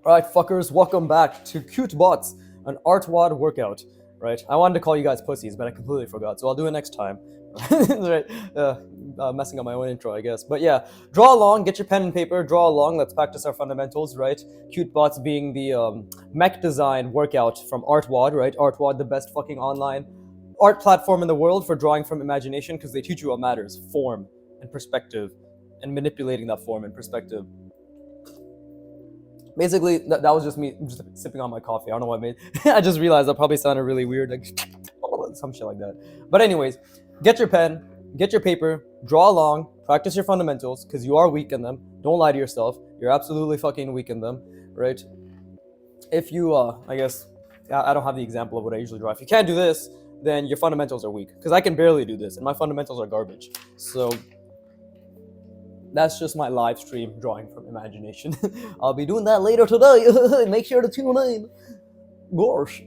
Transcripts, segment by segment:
Alright, fuckers, welcome back to Cute Bots, an artwod workout. Right? I wanted to call you guys pussies, but I completely forgot, so I'll do it next time. Right? Messing up my own intro, I guess. But yeah, draw along, get your pen and paper, draw along, let's practice our fundamentals, right? Cute Bots being the mech design workout from Artwod, right? Artwod, the best fucking online art platform in the world for drawing from imagination, because they teach you what matters: form and perspective, and manipulating that form and perspective. Basically, that was just me just sipping on my coffee. I don't know what made. I just realized that probably sounded really weird, like some shit like that. But anyways, get your pen, get your paper, draw along, practice your fundamentals, because you are weak in them. Don't lie to yourself. You're absolutely fucking weak in them, right? If you, I guess, I don't have the example of what I usually draw. If you can't do this, then your fundamentals are weak, because I can barely do this, and my fundamentals are garbage. So that's just my live stream drawing from imagination. I'll be doing that later today. Make sure to tune in. Gosh.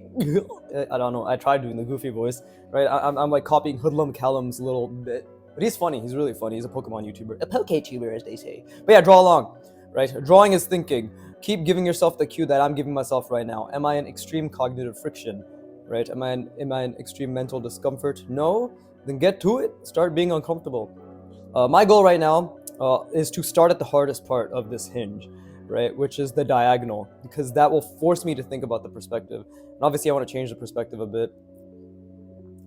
I don't know. I tried doing the goofy voice, right? I'm like copying Hoodlum Callum's little bit. But he's funny. He's really funny. He's a Pokemon YouTuber. A Poketuber, as they say. But yeah, draw along, right? Drawing is thinking. Keep giving yourself the cue that I'm giving myself right now. Am I in extreme cognitive friction, right? Am I in extreme mental discomfort? No? Then get to it. Start being uncomfortable. My goal right now is to start at the hardest part of this hinge, right, which is the diagonal, because that will force me to think about the perspective. And obviously I want to change the perspective a bit.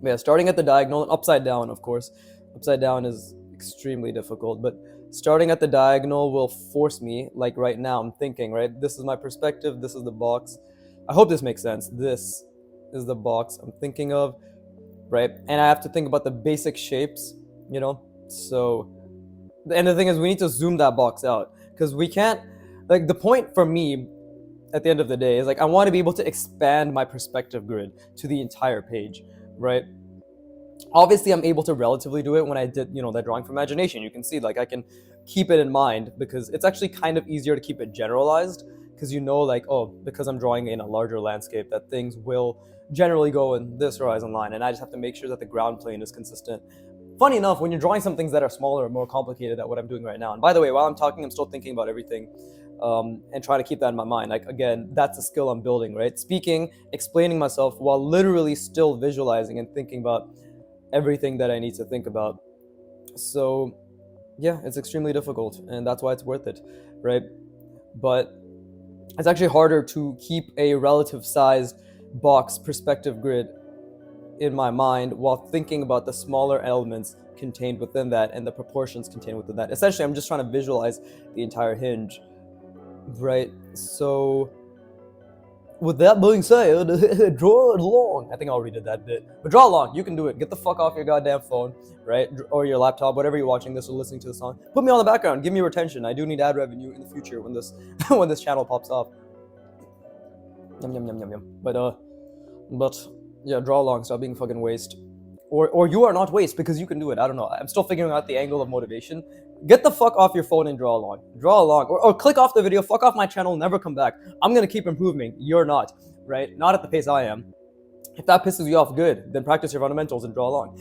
But yeah, starting at the diagonal, and upside down, of course. Upside down is extremely difficult, but starting at the diagonal will force me, like right now, I'm thinking, right, this is my perspective, this is the box. I hope this makes sense. This is the box I'm thinking of, right? And I have to think about the basic shapes, you know? So, and the thing is, we need to zoom that box out, because we can't, like, the point for me at the end of the day is like, I want to be able to expand my perspective grid to the entire page, right? Obviously I'm able to relatively do it when I did, that drawing from imagination. You can see, like, I can keep it in mind, because it's actually kind of easier to keep it generalized, because like, oh, because I'm drawing in a larger landscape, that things will generally go in this horizon line, and I just have to make sure that the ground plane is consistent. Funny enough, when you're drawing some things that are smaller or more complicated than what I'm doing right now, and by the way, while I'm talking, I'm still thinking about everything, and try to keep that in my mind. Like, again, that's a skill I'm building, right? Speaking, explaining myself while literally still visualizing and thinking about everything that I need to think about. So yeah, it's extremely difficult, and that's why it's worth it, right? But it's actually harder to keep a relative sized box perspective grid in my mind while thinking about the smaller elements contained within that and the proportions contained within that. Essentially, I'm just trying to visualize the entire hinge, right? So with that being said, draw along. I think I already did that bit. But draw along. You can do it. Get the fuck off your goddamn phone, right? Or your laptop, whatever you're watching this or listening to this on. Put me on the background. Give me retention. I do need ad revenue in the future when this when this channel pops off. Yum yum yum yum yum. But yeah, draw along. Stop being fucking waste. Or you are not waste, because you can do it. I don't know. I'm still figuring out the angle of motivation. Get the fuck off your phone and draw along. Draw along. Or click off the video, fuck off my channel, never come back. I'm gonna keep improving. You're not, right? Not at the pace I am. If that pisses you off, good. Then practice your fundamentals and draw along.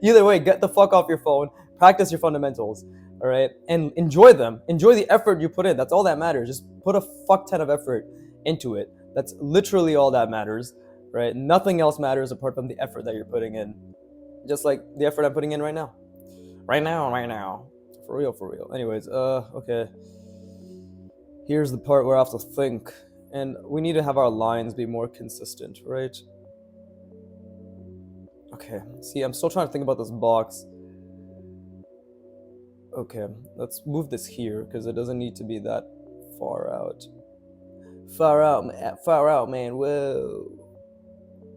Either way, get the fuck off your phone, practice your fundamentals, all right? And enjoy them. Enjoy the effort you put in. That's all that matters. Just put a fuck ton of effort into it. That's literally all that matters, right? Nothing else matters apart from the effort that you're putting in. Just like the effort I'm putting in right now. Right now. For real. Anyways, okay. Here's the part where I have to think. And we need to have our lines be more consistent, right? Okay, see, I'm still trying to think about this box. Okay, let's move this here, because it doesn't need to be that far out. Far out, man, whoa.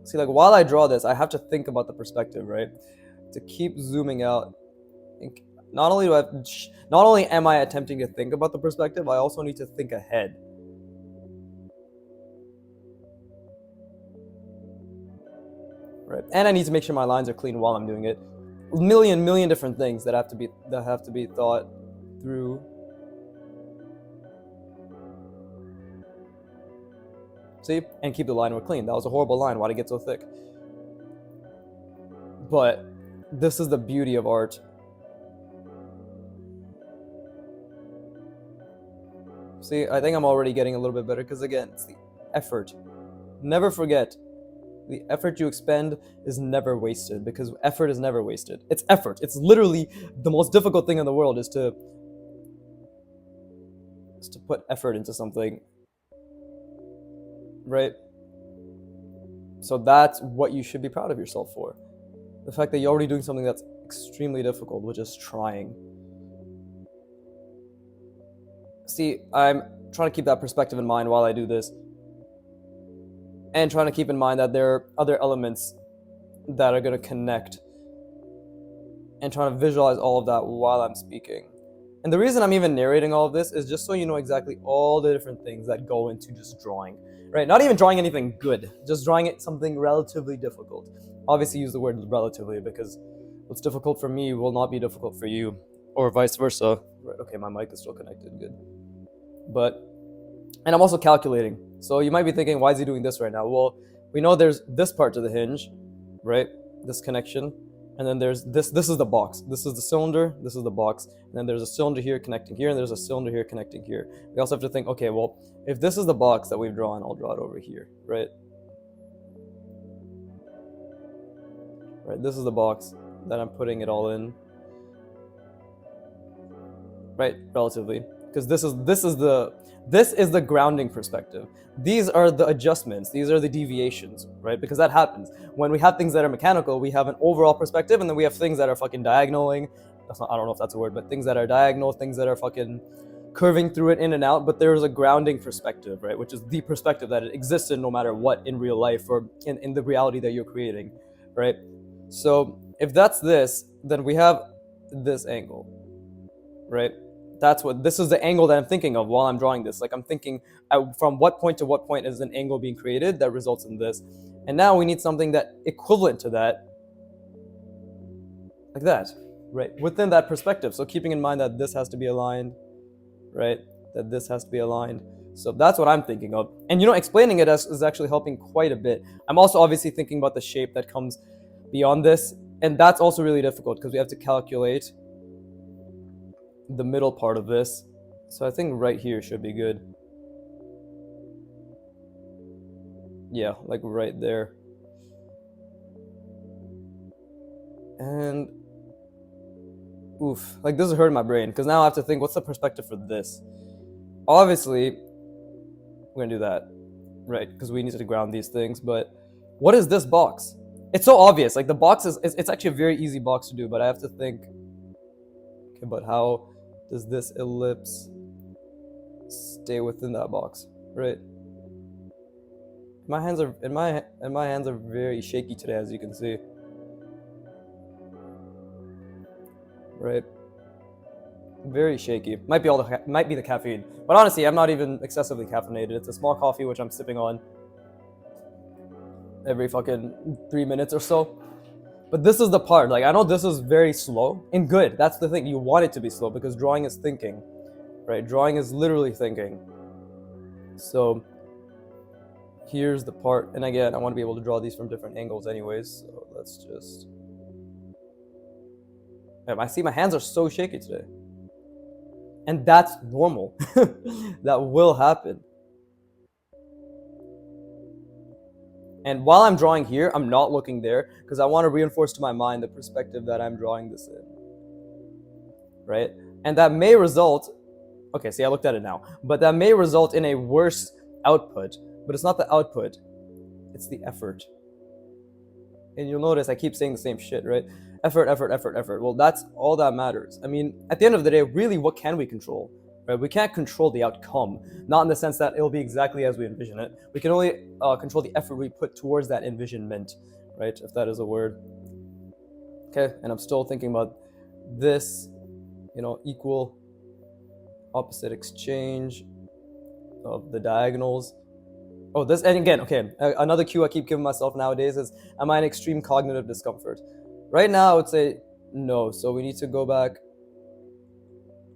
See, like, while I draw this, I have to think about the perspective, right? To keep zooming out. Not only am I attempting to think about the perspective, I also need to think ahead. Right? And I need to make sure my lines are clean while I'm doing it. Million different things that have to be thought through. See? And keep the line more clean. That was a horrible line. Why'd it get so thick? But this is the beauty of art. See, I think I'm already getting a little bit better because again, it's the effort. Never forget, the effort you expend is never wasted because effort is never wasted. It's effort. It's literally the most difficult thing in the world is to put effort into something, right? So that's what you should be proud of yourself for. The fact that you're already doing something that's extremely difficult, which is trying. See, I'm trying to keep that perspective in mind while I do this. And trying to keep in mind that there are other elements that are going to connect. And trying to visualize all of that while I'm speaking. And the reason I'm even narrating all of this is just so you know exactly all the different things that go into just drawing. Right? Not even drawing anything good, just drawing it something relatively difficult. Obviously use the word relatively because what's difficult for me will not be difficult for you, or vice versa. Right, okay, my mic is still connected, good. And I'm also calculating. So you might be thinking, why is he doing this right now? Well, we know there's this part to the hinge, right? This connection. And then there's this is the box. This is the cylinder, this is the box. And then there's a cylinder here connecting here, and there's a cylinder here connecting here. We also have to think, okay, well, if this is the box that we've drawn, I'll draw it over here, right? Right, this is the box that I'm putting it all in. Right, relatively. Because this is the grounding perspective. These are the adjustments. These are the deviations, right? Because that happens. When we have things that are mechanical, we have an overall perspective, and then we have things that are fucking diagonaling. I don't know if that's a word, but things that are diagonal, things that are fucking curving through it in and out. But there's a grounding perspective, right? Which is the perspective that it existed no matter what in real life or in the reality that you're creating, right? So if that's this, then we have this angle, right? This is the angle that I'm thinking of while I'm drawing this. Like I'm thinking from what point to what point is an angle being created that results in this. And now we need something that equivalent to that, like that, right? Within that perspective. So keeping in mind that this has to be aligned, right? That this has to be aligned. So that's what I'm thinking of. And explaining it is actually helping quite a bit. I'm also obviously thinking about the shape that comes beyond this. And that's also really difficult because we have to calculate the middle part of this. So I think right here should be good. Yeah, like right there. And oof, like this is hurting my brain because now I have to think, what's the perspective for this? Obviously, we're gonna do that, right? Because we need to ground these things. But what is this box? It's so obvious. Like the box it's actually a very easy box to do, but I have to think, okay, but how does this ellipse stay within that box, right? My hands are very shaky today, as you can see, right? Very shaky. Might be the caffeine, but honestly, I'm not even excessively caffeinated. It's a small coffee which I'm sipping on every fucking 3 minutes or so. But this is the part, like I know this is very slow and good. That's the thing. You want it to be slow because drawing is thinking, right? Drawing is literally thinking. So here's the part, and again, I want to be able to draw these from different angles anyways. So let's just. I see my hands are so shaky today, and that's normal. That will happen. And while I'm drawing here, I'm not looking there because I want to reinforce to my mind the perspective that I'm drawing this in, right? And that may result, okay, see, I looked at it now, but that may result in a worse output, but it's not the output, it's the effort. And you'll notice I keep saying the same shit, right? Effort, effort, effort, effort. Well, that's all that matters. I mean, at the end of the day, really, what can we control? Right? We can't control the outcome, not in the sense that it'll be exactly as we envision it. We can only control the effort we put towards that envisionment, right? If that is a word. Okay, and I'm still thinking about this, equal opposite exchange of the diagonals. Oh, this, and again, okay, another cue I keep giving myself nowadays is, am I in extreme cognitive discomfort? Right now, I would say no, so we need to go back.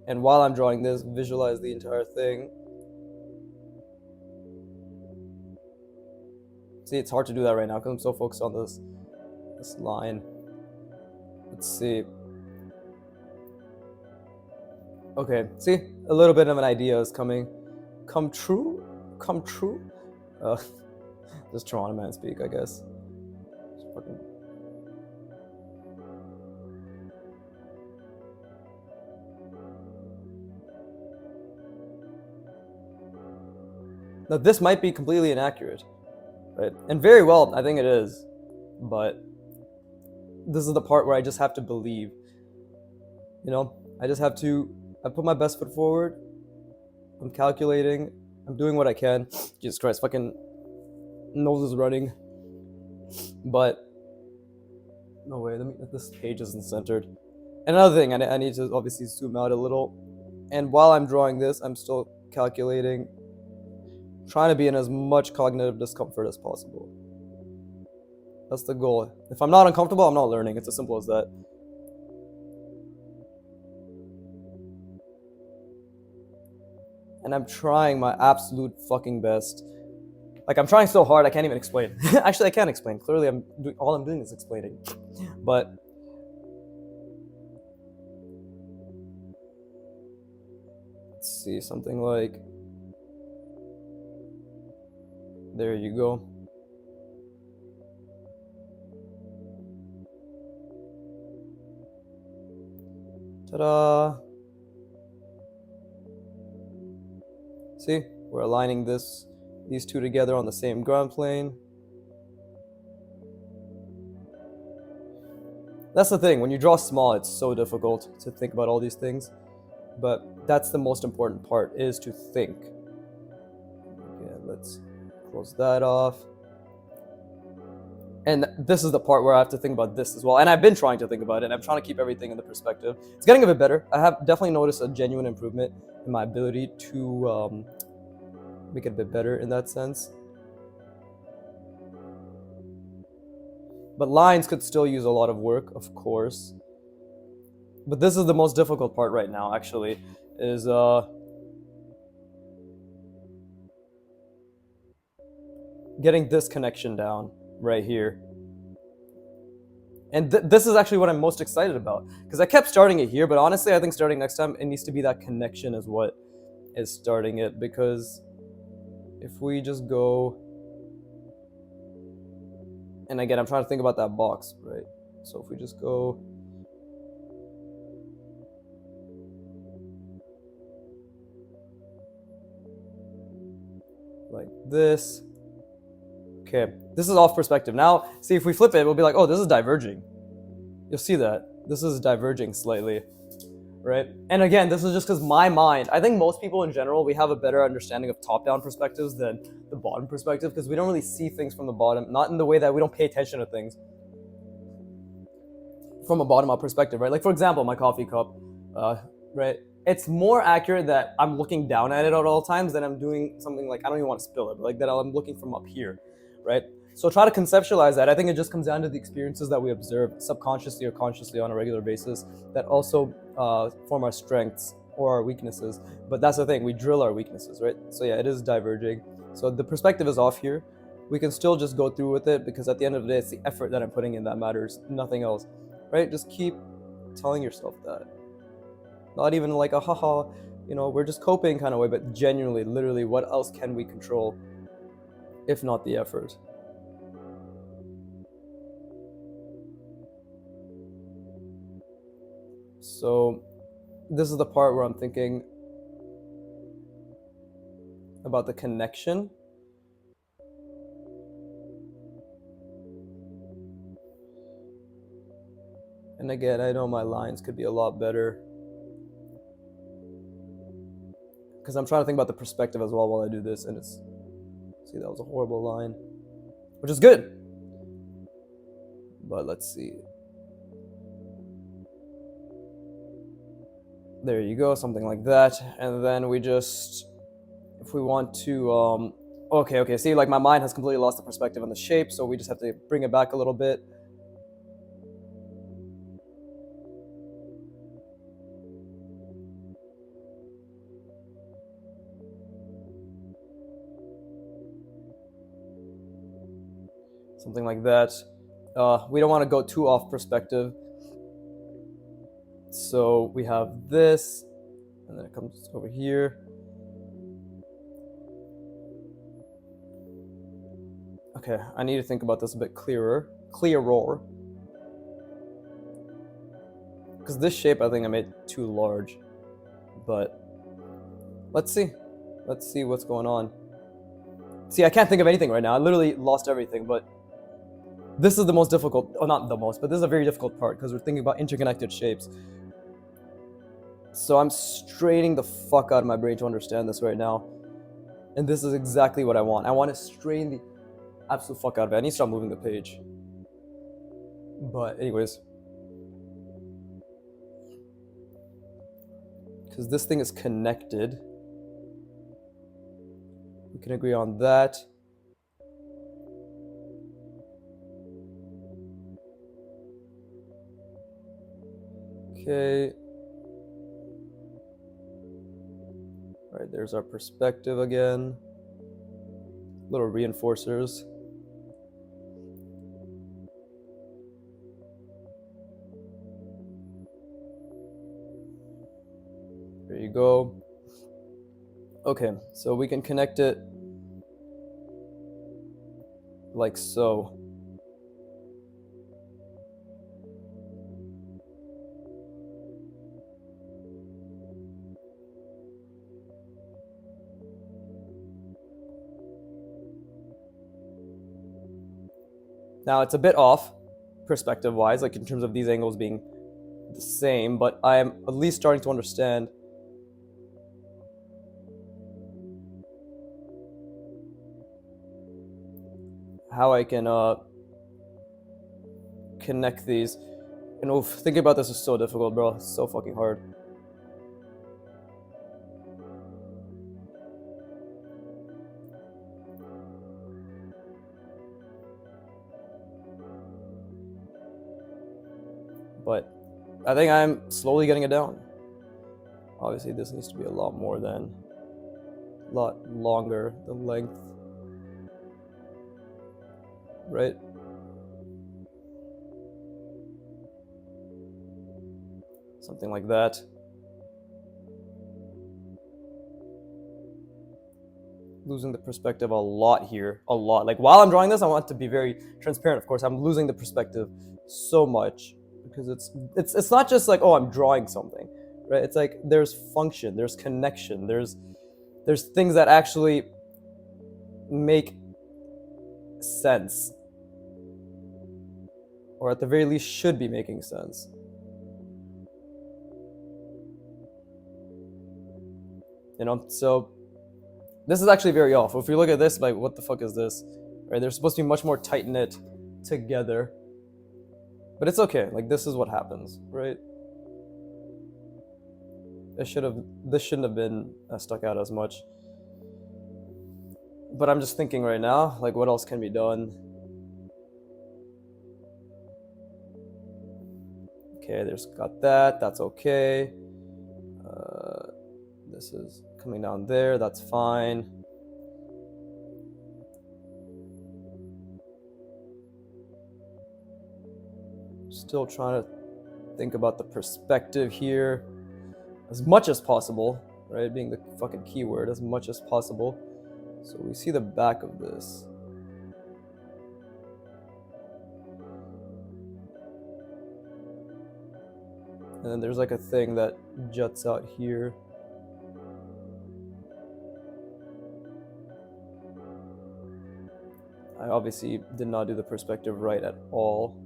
And while I'm drawing this, visualize the entire thing. See, it's hard to do that right now because I'm so focused on this line. Let's see. Okay, see, a little bit of an idea is coming. come true. Come true. Just Toronto man speak, I guess. Just fucking... Now this might be completely inaccurate, right? And very well, I think it is, but this is the part where I just have to believe. You know, I just have to. I put my best foot forward. I'm calculating. I'm doing what I can. Jesus Christ, fucking nose is running. But no way. This page isn't centered. And another thing, I need to obviously zoom out a little. And while I'm drawing this, I'm still calculating, trying to be in as much cognitive discomfort as possible. That's the goal. If I'm not uncomfortable, I'm not learning. It's as simple as that. And I'm trying my absolute fucking best. Like, I'm trying so hard, I can't even explain. Actually, I can't explain. Clearly, all I'm doing is explaining. But let's see, something like, there you go. Ta-da! See, we're aligning these two together on the same ground plane. That's the thing, when you draw small, it's so difficult to think about all these things. But that's the most important part, is to think. Okay, let's close that off. And this is the part where I have to think about this as well. And I've been trying to think about it. I'm trying to keep everything in the perspective. It's getting a bit better. I have definitely noticed a genuine improvement in my ability to make it a bit better in that sense. But lines could still use a lot of work, of course. But this is the most difficult part right now, actually, is getting this connection down right here. And this is actually what I'm most excited about, because I kept starting it here, but honestly, I think starting next time, it needs to be that connection is what is starting it, because if we just go, and again, I'm trying to think about that box, right? So if we just go like this. Okay, this is off perspective. Now, see, if we flip it, we'll be like, oh, this is diverging. You'll see that. This is diverging slightly, right? And again, this is just because my mind, I think most people in general, we have a better understanding of top-down perspectives than the bottom perspective, because we don't really see things from the bottom, not in the way that we don't pay attention to things from a bottom-up perspective, right? Like, for example, my coffee cup, right? It's more accurate that I'm looking down at it at all times than I'm doing something like, I don't even want to spill it, but like that I'm looking from up here, right? So try to conceptualize that. I think it just comes down to the experiences that we observe subconsciously or consciously on a regular basis that also form our strengths or our weaknesses. But that's the thing, we drill our weaknesses, right? So yeah, it is diverging. So the perspective is off here. We can still just go through with it, because at the end of the day, it's the effort that I'm putting in that matters, nothing else, right? Just keep telling yourself that. Not even like a haha, you know, we're just coping kind of way, but genuinely, literally, what else can we control if not the effort? So this is the part where I'm thinking about the connection. And again, I know my lines could be a lot better, because I'm trying to think about the perspective as well while I do this, and it's, see, that was a horrible line, which is good. But let's see. There you go, something like that. And then we just, if we want to, okay, see, like my mind has completely lost the perspective on the shape, so we just have to bring it back a little bit. Something like that. We don't want to go too off perspective. So we have this, and then it comes over here. Okay, I need to think about this a bit clearer. Because this shape, I think I made too large. But let's see. Let's see what's going on. See, I can't think of anything right now. I literally lost everything, but this is the most difficult. Oh, not the most, but this is a very difficult part because we're thinking about interconnected shapes. So I'm straining the fuck out of my brain to understand this right now. And this is exactly what I want. I want to strain the absolute fuck out of it. I need to stop moving the page. But anyways. Because this thing is connected. We can agree on that. Okay. All right, there's our perspective again. Little reinforcers. There you go. Okay, so we can connect it like so. Now it's a bit off perspective-wise, like in terms of these angles being the same, but I am at least starting to understand how I can connect these. And oof, thinking about this is so difficult, bro. It's so fucking hard. But I think I'm slowly getting it down. Obviously, this needs to be a lot more than, a lot longer, the length, right? Something like that. Losing the perspective a lot here, a lot. Like while I'm drawing this, I want to be very transparent. Of course, I'm losing the perspective so much because it's not just like, oh, I'm drawing something, right? It's like there's function, there's connection, there's things that actually make sense, or at the very least should be making sense. You know, so this is actually very off. If you look at this, like, what the fuck is this? Right? They're supposed to be much more tight knit together. But it's okay. Like, this is what happens, right? This shouldn't have been stuck out as much. But I'm just thinking right now, like, what else can be done? Okay, there's got that. That's okay. This is coming down there. That's fine. Still trying to think about the perspective here as much as possible, right? Being the fucking keyword, as much as possible. So we see the back of this. And then there's like a thing that juts out here. I obviously did not do the perspective right at all.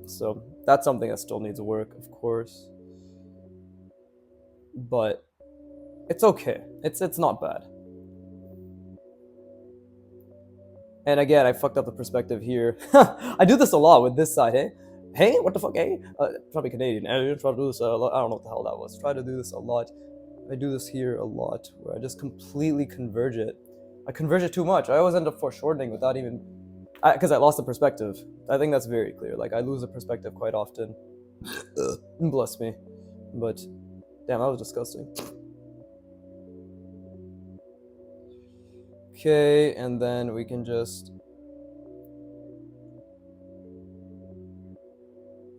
So that's something that still needs work, of course. But it's okay. It's not bad. And again, I fucked up the perspective here. I do this a lot with this side, hey? Hey, what the fuck, hey? Probably Canadian. I try to do this a lot. I don't know what the hell that was. Try to do this a lot. I do this here a lot, where I just completely converge it. I converge it too much. I always end up foreshortening without even... Because I lost the perspective. I think that's very clear. Like, I lose the perspective quite often. Bless me. But, damn, that was disgusting. Okay, and then we can just...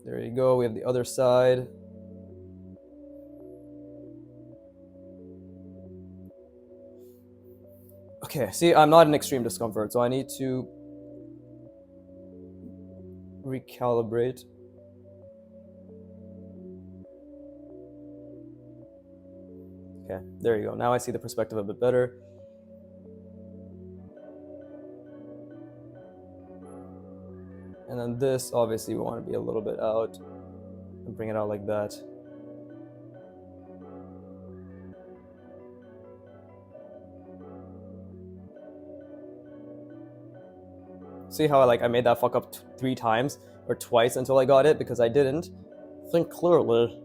There you go, we have the other side. Okay, see, I'm not in extreme discomfort, so I need to recalibrate. Okay, there you go. Now I see the perspective a bit better. And then this, obviously, we want to be a little bit out and bring it out like that. See how I made that fuck up 3 times or twice until I got it because I didn't think clearly.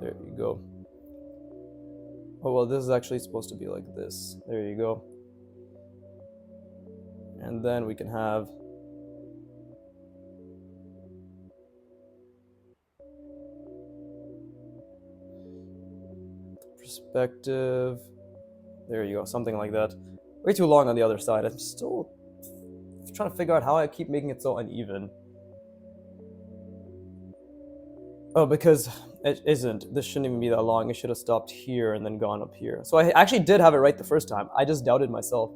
There you go. Oh well, this is actually supposed to be like this. There you go. And then we can have perspective. There you go, something like that. Way too long on the other side. I'm still trying to figure out how I keep making it so uneven. Oh, because it isn't. This shouldn't even be that long. It should have stopped here and then gone up here. So I actually did have it right the first time. I just doubted myself.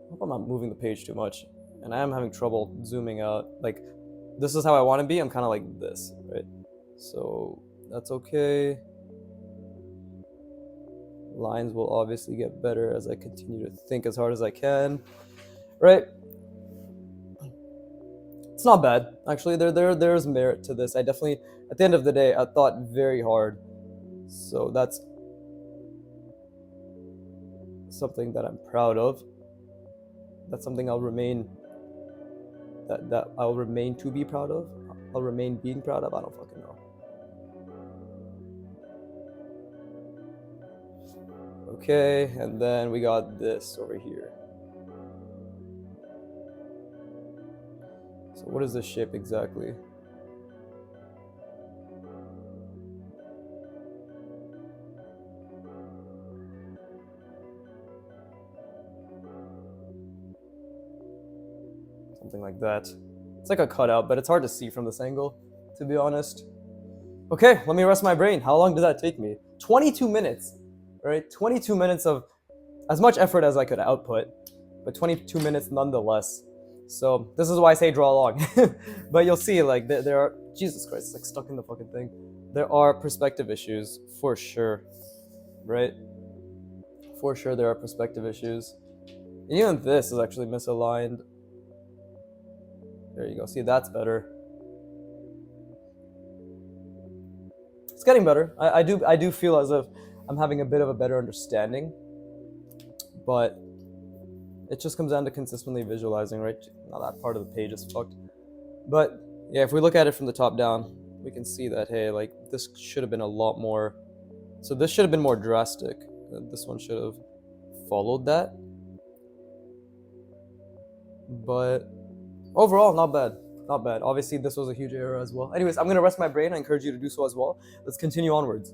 I hope I'm not moving the page too much. And I am having trouble zooming out. Like, this is how I want to be. I'm kind of like this, right? So that's okay. Lines will obviously get better as I continue to think as hard as I can, right? It's not bad, actually. There's merit to this. I definitely, at the end of the day, I thought very hard. So that's something that I'm proud of. That's something I'll remain that I'll remain to be proud of. I'll remain being proud of. I don't fucking know. Okay, and then we got this over here. So what is this shape exactly? Something like that. It's like a cutout, but it's hard to see from this angle, to be honest. Okay, let me rest my brain. How long did that take me? 22 minutes, right? 22 minutes of as much effort as I could output, but 22 minutes nonetheless. So this is why I say draw long. But you'll see, like, there are, Jesus Christ, it's like stuck in the fucking thing. There are perspective issues, for sure, right? For sure there are perspective issues. And even this is actually misaligned. There you go. See, that's better. It's getting better. I do feel as if I'm having a bit of a better understanding, but it just comes down to consistently visualizing, right? Now that part of the page is fucked. But yeah, if we look at it from the top down, we can see that, hey, like, this should have been a lot more. So this should have been more drastic. This one should have followed that. But overall, not bad. Not bad. Obviously, this was a huge error as well. Anyways, I'm going to rest my brain. I encourage you to do so as well. Let's continue onwards.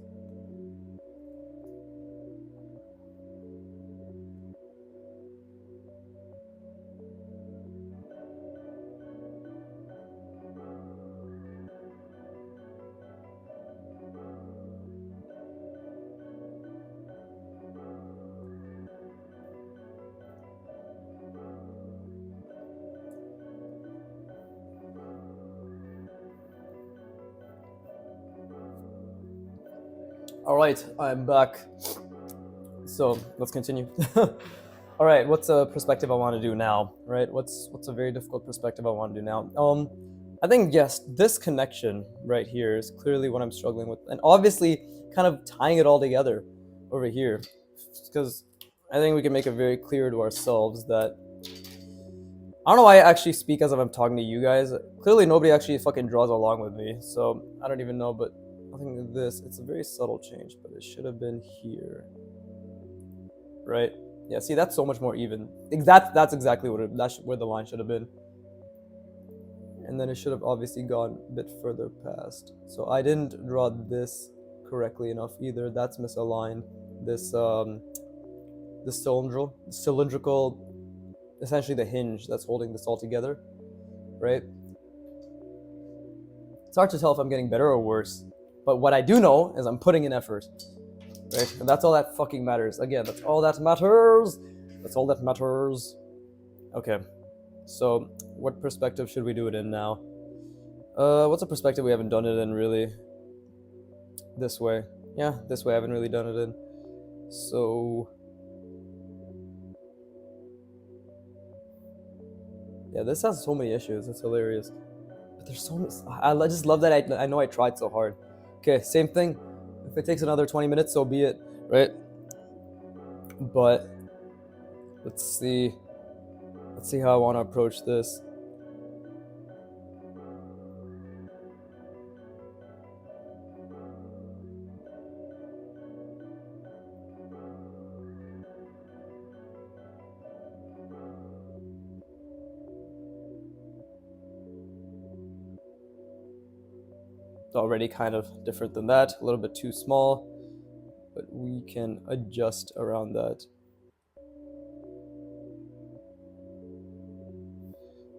All right, I'm back. So let's continue. All right, what's a perspective I want to do now? Right, what's a very difficult perspective I want to do now? I think yes, this connection right here is clearly what I'm struggling with, and obviously, kind of tying it all together over here, because I think we can make it very clear to ourselves that I don't know why I actually speak as if I'm talking to you guys. Clearly, nobody actually fucking draws along with me, so I don't even know. But I think this, it's a very subtle change, but it should have been here, right? Yeah, see, that's so much more even. That's exactly what where the line should have been. And then it should have obviously gone a bit further past. So I didn't draw this correctly enough either. That's misaligned. This cylindrical essentially the hinge that's holding this all together, right? It's hard to tell if I'm getting better or worse, but what I do know is I'm putting in effort, right? And that's all that fucking matters. Again, that's all that matters. That's all that matters. Okay, so what perspective should we do it in now? What's a perspective we haven't done it in really? This way. Yeah, this way I haven't really done it in. So yeah, this has so many issues. It's hilarious. But there's so many. I just love that I know I tried so hard. Okay, same thing. If it takes another 20 minutes, so be it, right? But let's see. Let's see how I want to approach this. It's already kind of different than that, a little bit too small, but we can adjust around that.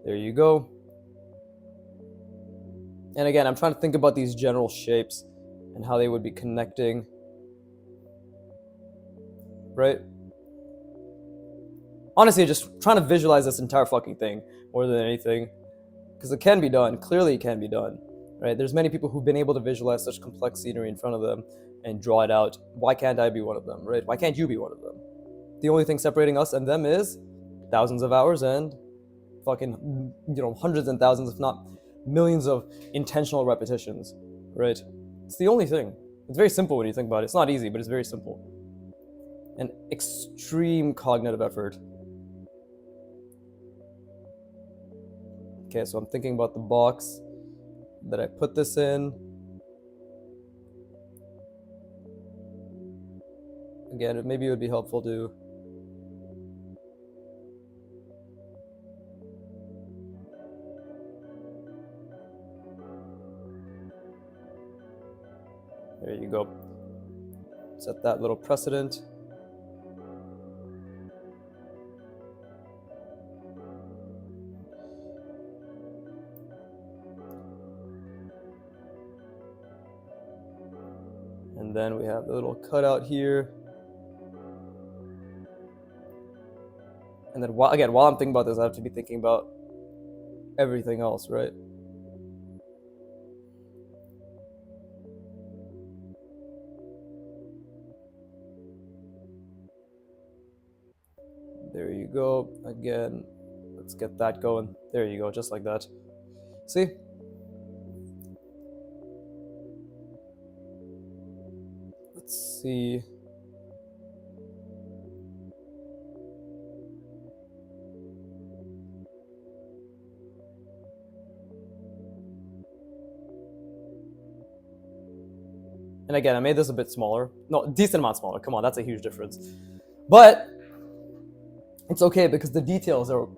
There you go. And again, I'm trying to think about these general shapes and how they would be connecting, right? Honestly, just trying to visualize this entire fucking thing more than anything, because it can be done. Clearly, it can be done, right? There's many people who've been able to visualize such complex scenery in front of them and draw it out. Why can't I be one of them, right? Why can't you be one of them? The only thing separating us and them is thousands of hours and fucking, hundreds and thousands, if not millions of intentional repetitions, right? It's the only thing. It's very simple when you think about it. It's not easy, but it's very simple. And extreme cognitive effort. Okay, so I'm thinking about the box that I put this in. Again, maybe it would be helpful to there you go. Set that little precedent. And then we have the little cutout here. And then while I'm thinking about this, I have to be thinking about everything else, right? There you go. Again, let's get that going. There you go, just like that. See? Let's see. And again, I made this a bit smaller. No, decent amount smaller. Come on, that's a huge difference. But it's okay because the details are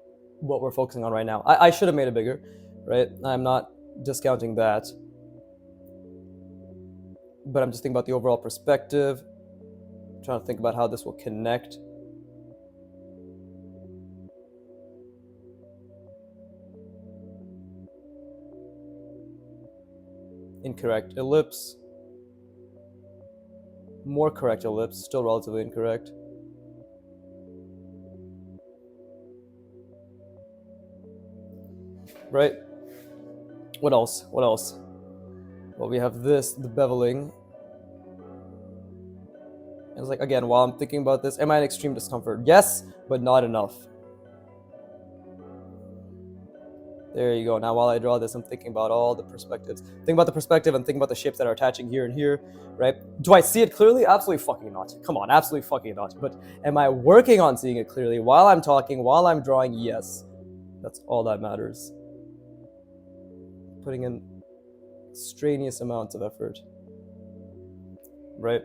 what we're focusing on right now. I should have made it bigger, right? I'm not discounting that. But I'm just thinking about the overall perspective. I'm trying to think about how this will connect. Incorrect ellipse. More correct ellipse, still relatively incorrect. Right? What else? What else? Well, we have this, the beveling. It's like, again, while I'm thinking about this, am I in extreme discomfort? Yes, but not enough. There you go. Now, while I draw this, I'm thinking about all the perspectives. Think about the perspective and think about the shapes that are attaching here and here, right? Do I see it clearly? Absolutely fucking not. Come on, absolutely fucking not. But am I working on seeing it clearly while I'm talking, while I'm drawing? Yes. That's all that matters. Putting in strenuous amounts of effort, right?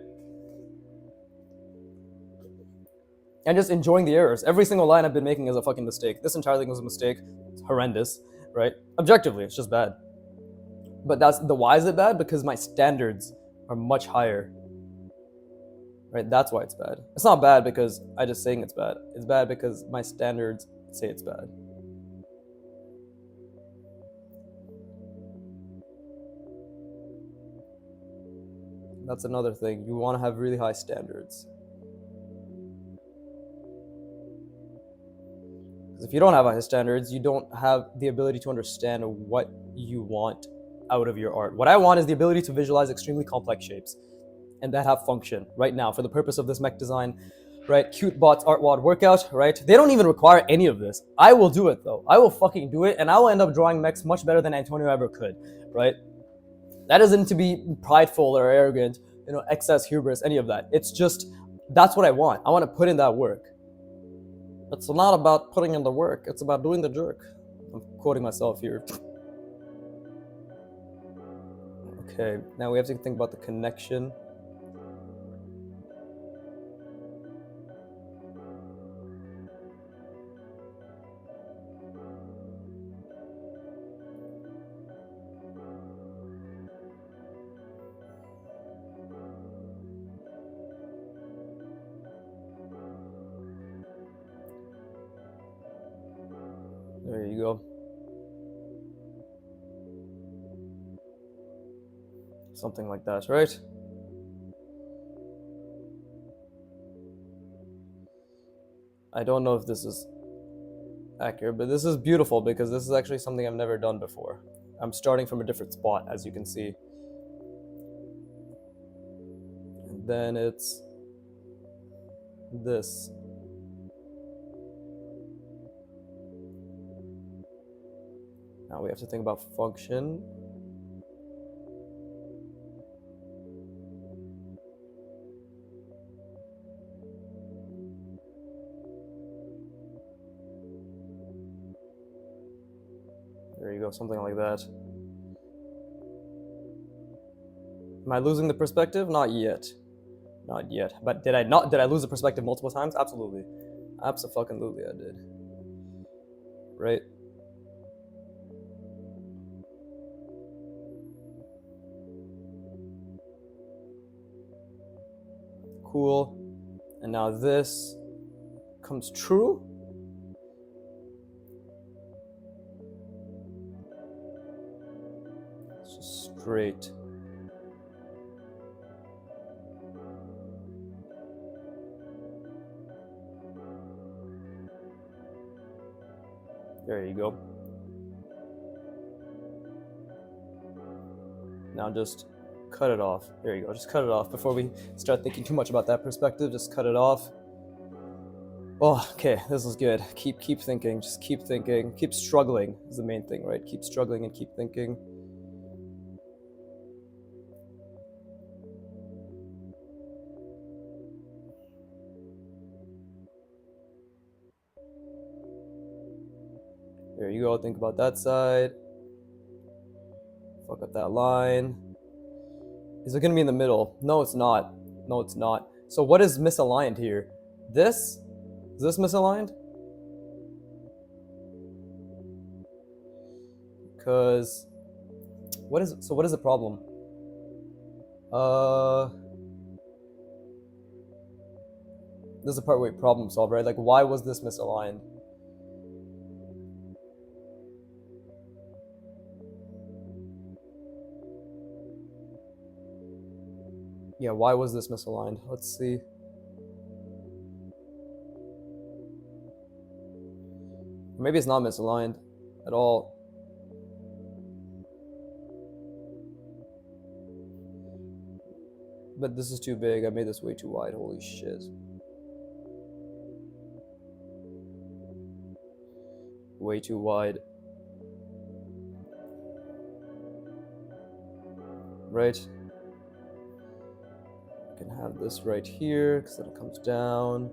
And just enjoying the errors. Every single line I've been making is a fucking mistake. This entire thing was a mistake. It's horrendous, right? Objectively, it's just bad. But that's the why is it bad? Because my standards are much higher, right? That's why it's bad. It's not bad because I just saying it's bad. It's bad because my standards say it's bad. That's another thing. You want to have really high standards. Because if you don't have high standards, you don't have the ability to understand what you want out of your art. What I want is the ability to visualize extremely complex shapes and that have function right now for the purpose of this mech design, right? Cute bots, artwod workout, right? They don't even require any of this. I will do it though. I will fucking do it, and I will end up drawing mechs much better than Antonio ever could, right? That isn't to be prideful or arrogant, excess hubris, any of that. It's just, that's what I want. I want to put in that work. It's not about putting in the work. It's about doing the jerk. I'm quoting myself here. Okay, now we have to think about the connection. There you go. Something like that, right? I don't know if this is accurate, but this is beautiful because this is actually something I've never done before. I'm starting from a different spot, as you can see. And then it's this. Now we have to think about function. There you go, something like that. Am I losing the perspective? Not yet. Not yet. But did I lose the perspective multiple times? Absolutely. Abso-fucking-lutely I did. Right? Cool. And now this comes true. It's just straight. There you go. Now just cut it off. There you go. Just cut it off before we start thinking too much about that perspective. Just cut it off. Oh, okay. This is good. Keep thinking. Just keep thinking. Keep struggling is the main thing, right? Keep struggling and keep thinking. There you go. Think about that side. Fuck up that line. Is it going to be in the middle? No, it's not. No, it's not. So what is misaligned here? This? Is this misaligned? Because what is the problem? This is the part where we problem solve, right? Like, why was this misaligned? Yeah, why was this misaligned? Let's see. Maybe it's not misaligned at all. But this is too big. I made this way too wide. Holy shit. Way too wide. Right? I can have this right here because then it comes down.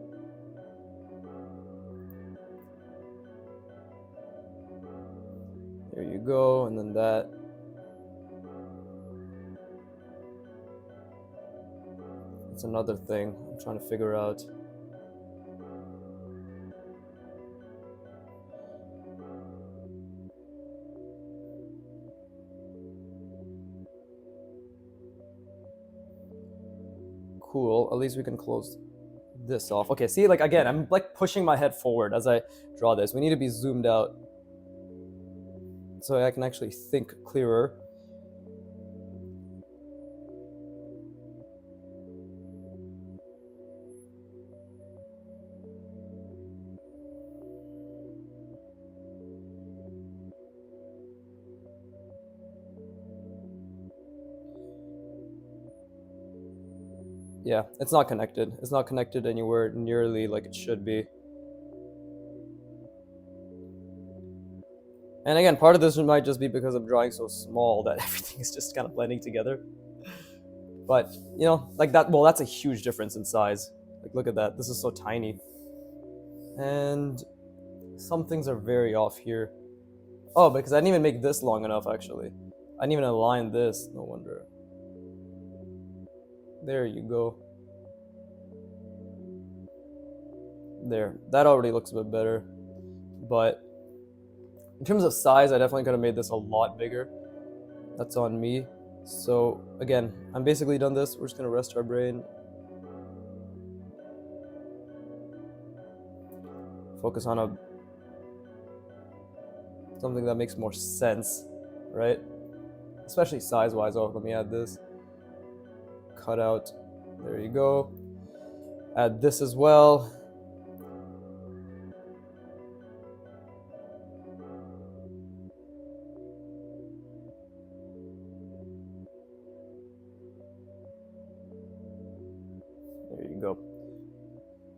There you go, and then that. That's another thing I'm trying to figure out. Cool, at least we can close this off. Okay, see, like again, I'm like pushing my head forward as I draw this. We need to be zoomed out so I can actually think clearer. Yeah, it's not connected. It's not connected anywhere nearly like it should be. And again, part of this might just be because I'm drawing so small that everything is just kind of blending together. But, you know, like that, well, that's a huge difference in size. Like, look at that. This is so tiny. And some things are very off here. Oh, because I didn't even make this long enough, actually. I didn't even align this. No wonder. There you go. There. That already looks a bit better. But in terms of size, I definitely could have made this a lot bigger. That's on me. So again, I'm basically done this. We're just gonna rest our brain. Focus on something that makes more sense, right? Especially size-wise. Oh, let me add this. Cut out. There you go. Add this as well. There you go.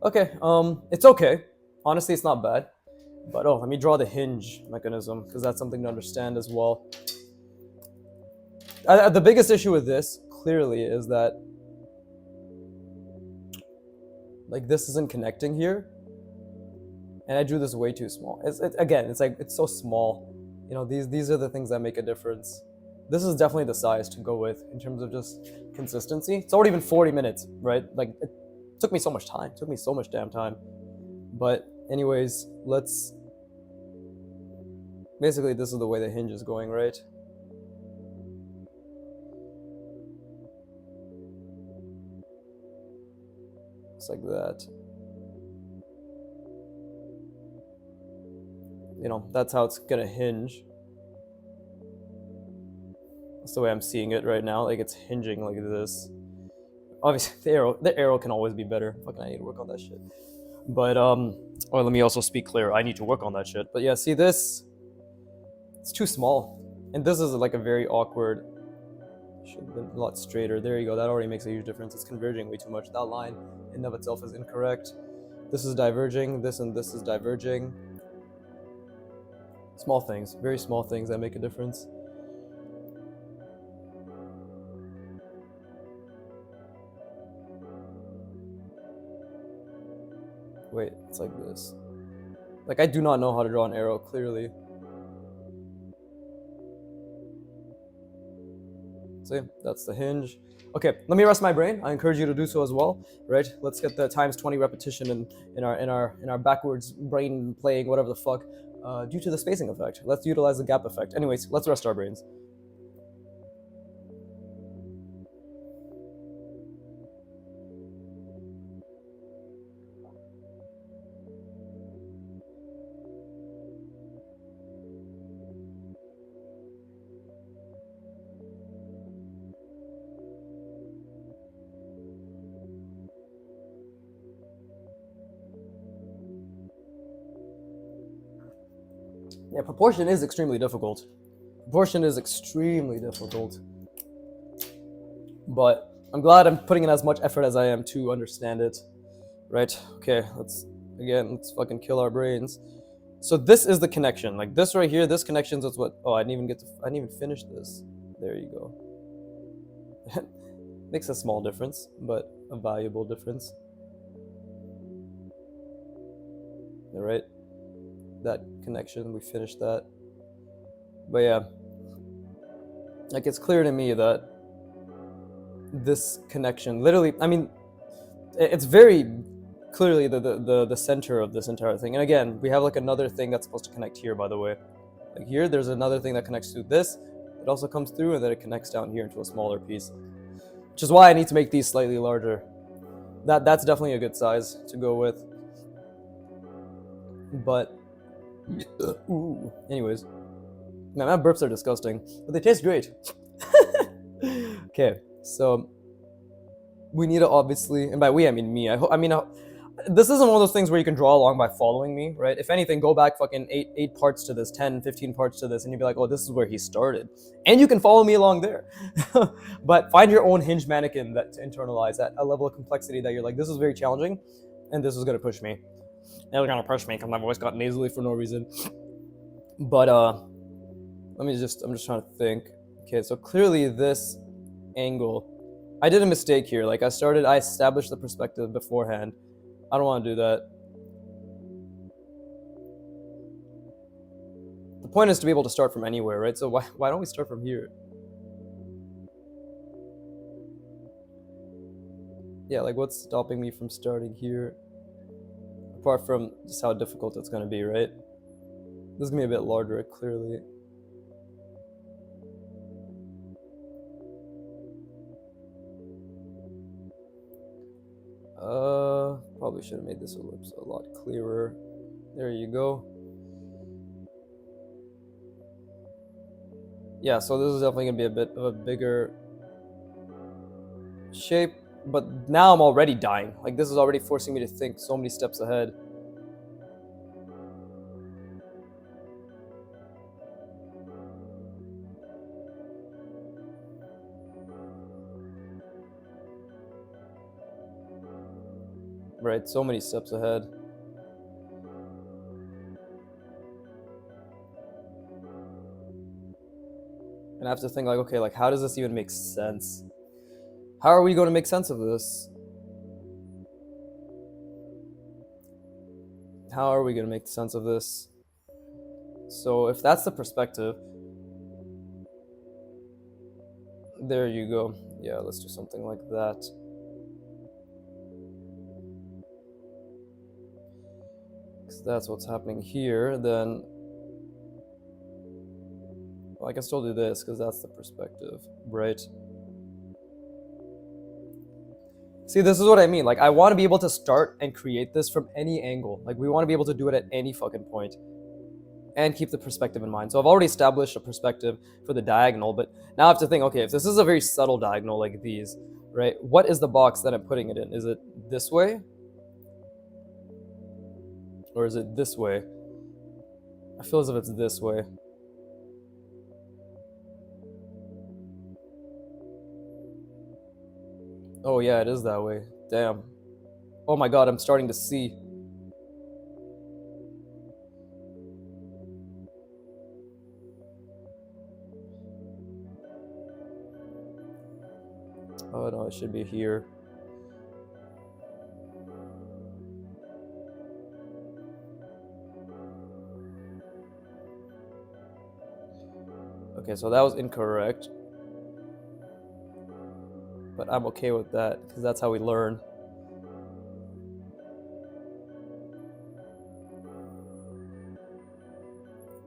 Okay, it's okay. Honestly, it's not bad. But oh, let me draw the hinge mechanism because that's something to understand as well. The biggest issue with this, clearly, is that like this isn't connecting here. And I drew this way too small. Again, it's like, it's so small. You know, these are the things that make a difference. This is definitely the size to go with in terms of just consistency. It's already been 40 minutes, right? Like, it took me so much time. It took me so much damn time. But anyways, let's... Basically, this is the way the hinge is going, right? It's like that. You know, that's how it's gonna hinge. That's the way I'm seeing it right now. Like, it's hinging like this. Obviously, the arrow can always be better. Fucking, I need to work on that shit. But or let me also speak clear. I need to work on that shit. But yeah, see this? It's too small, and this is like a very awkward. Should have been a lot straighter. There you go. That already makes a huge difference. It's converging way too much. That line in and of itself is incorrect. This is diverging. This and this is diverging. Small things, very small things that make a difference. Wait, it's like this. Like, I do not know how to draw an arrow, clearly. See, that's the hinge. Okay, let me rest my brain. I encourage you to do so as well, right? Let's get the times 20 repetition in our backwards brain playing whatever the fuck due to the spacing effect. Let's utilize the gap effect. Anyways, let's rest our brains. Yeah, proportion is extremely difficult. Proportion is extremely difficult. But I'm glad I'm putting in as much effort as I am to understand it. Right? Okay, let's fucking kill our brains. So this is the connection. Like this right here, this connection is what... Oh, I didn't even finish this. There you go. Makes a small difference, but a valuable difference. All right? That connection, we finished that. But yeah, like it's clear to me that this connection, literally, I mean, it's very clearly the center of this entire thing. And again, we have like another thing that's supposed to connect here, by the way. Like here, there's another thing that connects to this. It also comes through, and then it connects down here into a smaller piece. Which is why I need to make these slightly larger. That's definitely a good size to go with. But ooh, anyways, man, my burps are disgusting, but they taste great. Okay, so we need to obviously, and by we I mean me. This isn't one of those things where you can draw along by following me, right? If anything, go back fucking eight parts to this, 10, 15 parts to this, and you'd be like, oh, this is where he started. And you can follow me along there. But find your own hinge mannequin that to internalize at a level of complexity that you're like, this is very challenging, and this is gonna push me. And it's gonna push me because my voice got nasally for no reason. But I'm just trying to think. Okay, so clearly this angle, I did a mistake here. Like I established the perspective beforehand. I don't want to do that. The point is to be able to start from anywhere, right? So why don't we start from here? Yeah, like what's stopping me from starting here? Apart from just how difficult it's going to be, right? This is going to be a bit larger, clearly. Probably should have made this ellipse a lot clearer. There you go. Yeah, so this is definitely gonna be a bit of a bigger shape, but now I'm already dying. Like this is already forcing me to think so many steps ahead. Right, so many steps ahead. And I have to think like, okay, like how does this even make sense? How are we going to make sense of this? How are we going to make sense of this? So if that's the perspective, there you go. Yeah, let's do something like that. Because that's what's happening here, then well, I can still do this because that's the perspective, right? See, this is what I mean. Like, I want to be able to start and create this from any angle. Like, we want to be able to do it at any fucking point and keep the perspective in mind. So I've already established a perspective for the diagonal, but now I have to think, okay, if this is a very subtle diagonal like these, right, what is the box that I'm putting it in? Is it this way? Or is it this way? I feel as if it's this way. Oh yeah, it is that way. Damn. Oh my god, I'm starting to see. Oh no, it should be here. Okay, so that was incorrect. But I'm okay with that, because that's how we learn.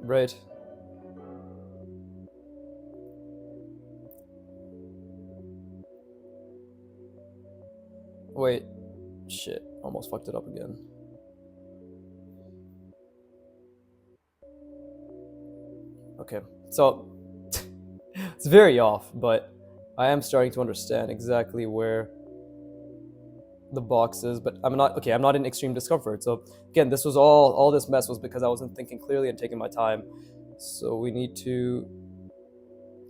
Right. Wait. Shit. Almost fucked it up again. Okay. So, it's very off, but I am starting to understand exactly where the box is, but I'm not in extreme discomfort. So again, this was all this mess was because I wasn't thinking clearly and taking my time. So we need to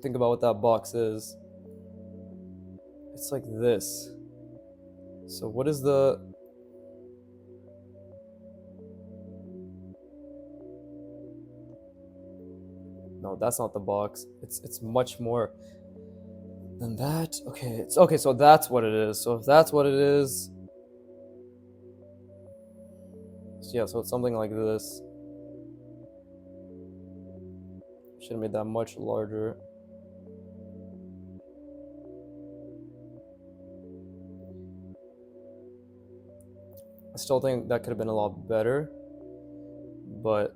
think about what that box is. It's like this. So what is the No, that's not the box. It's much more than that. Okay, it's okay, so that's what it is. So if that's what it is, so yeah, so it's something like this. Should have made that much larger. I still think that could have been a lot better, but